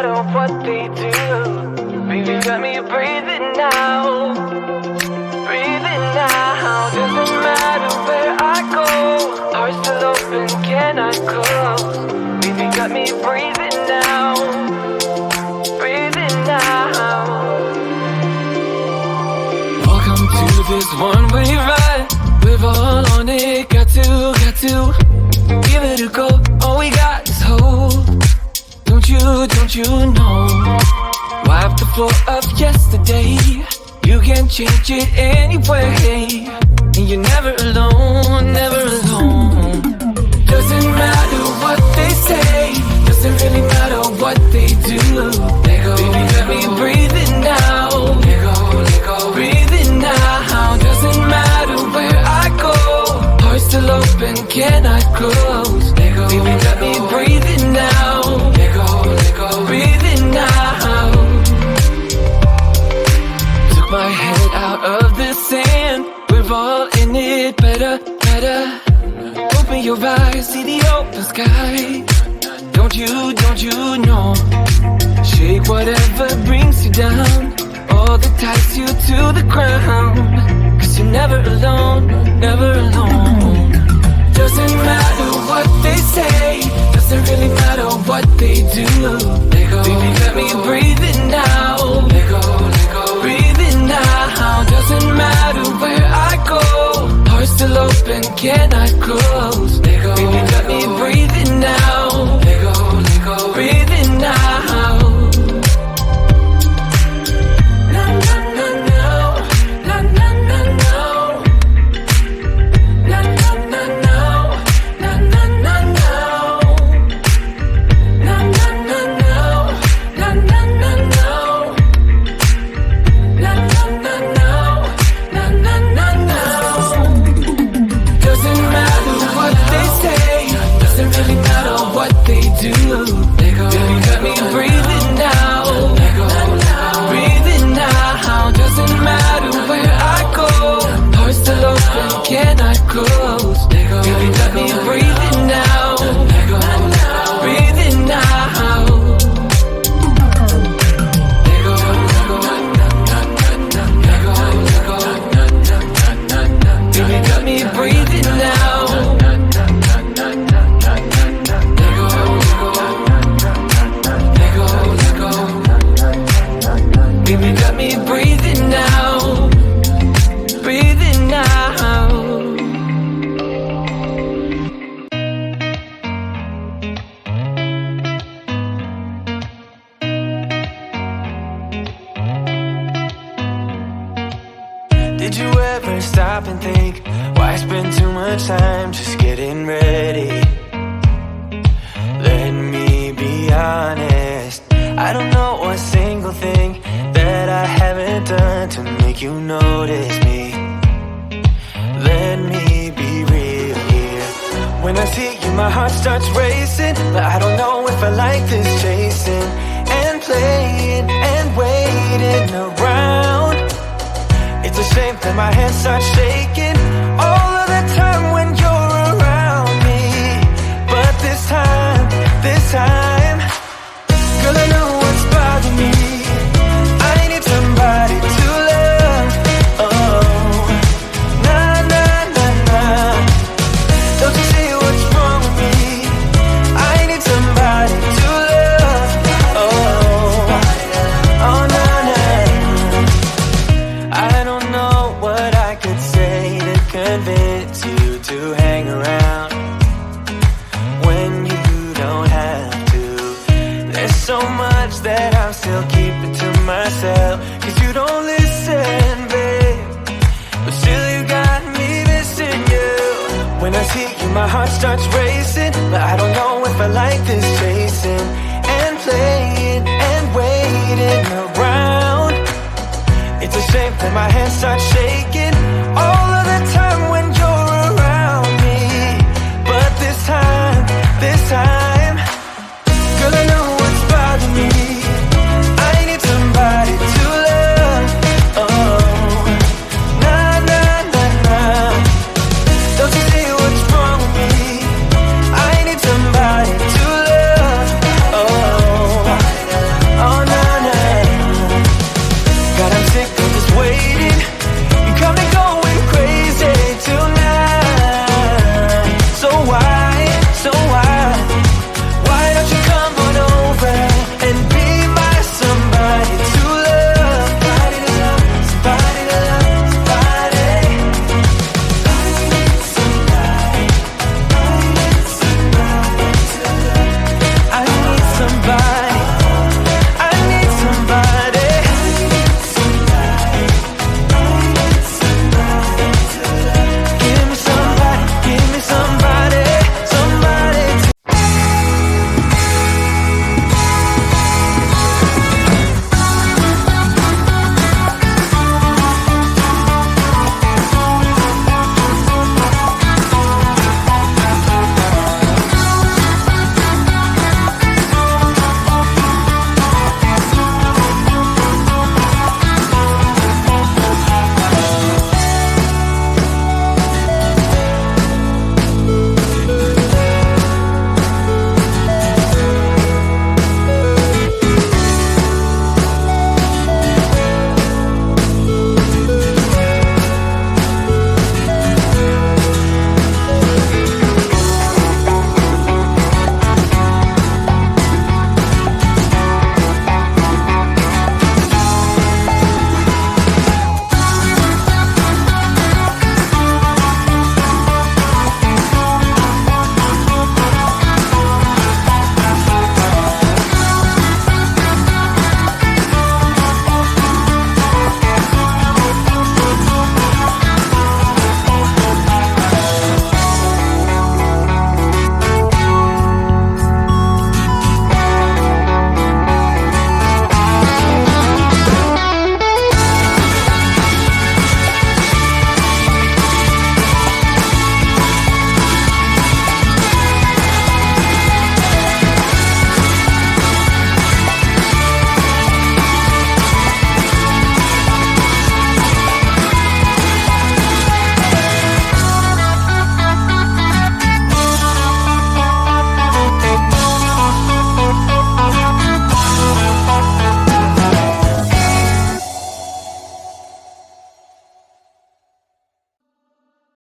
matter what they do. Baby, got me breathing now. Breathing now. Doesn't matter where I go. Heart still open, cannot close. Baby, got me breathing now. Breathing now. Welcome to this one-way ride. We're all on it, got to give it a go. All we got is hope. Don't you know? Wipe the floor of yesterday. You can change it anyway. And you're never alone, never alone. Doesn't matter what they say. Doesn't really matter what they do. Let go, baby, let me breathe it now. Let go, breathe it now. Doesn't matter where I go. Heart still open, cannot close. Let go, baby, let me breathe it now. Let go, breathe it now. Took my head out of the sand. We're all in it, better. Open your eyes, see the open sky. Don't you know? Shake whatever brings you down. All that ties you to the ground. Cause you're never alone, never alone. Doesn't matter what they say. Doesn't really matter what they do. Let go, baby, let me breathe it now. Let go, breathe it now. Doesn't matter where I go. Heart still open, cannot close. Let go, baby, let me breathe it now. Let go, breathe it now. Cannot close. Baby, let me breathe it now. Breathe it now. Baby, let me breathe it now. Baby, let me breathe it now. Breathe it now. Did you ever stop and think, why spend too much time just getting ready? Let me be honest, I don't know a single thing that I haven't done to make you notice me. Let me be real here. When I see you, my heart starts racing, but I don't know if I like this chasing and playing and waiting around. It's a shame that my hands start shaking all of the time when you're around me. But this time, girl, I know what's bothering me. I need somebody to love. Oh, nah, nah, nah, nah. Don't you see what's wrong with me? I need somebody to love. Oh, oh, nah, nah. I don't know what I could say to convince you to hang around when you don't have to. There's so much that I'm still keeping to myself, cause you don't listen, babe. But still you got me missing you. When I see you, my heart starts racing, but I don't know if I like this chasing and playing and waiting around. It's a shame that my hands start shaking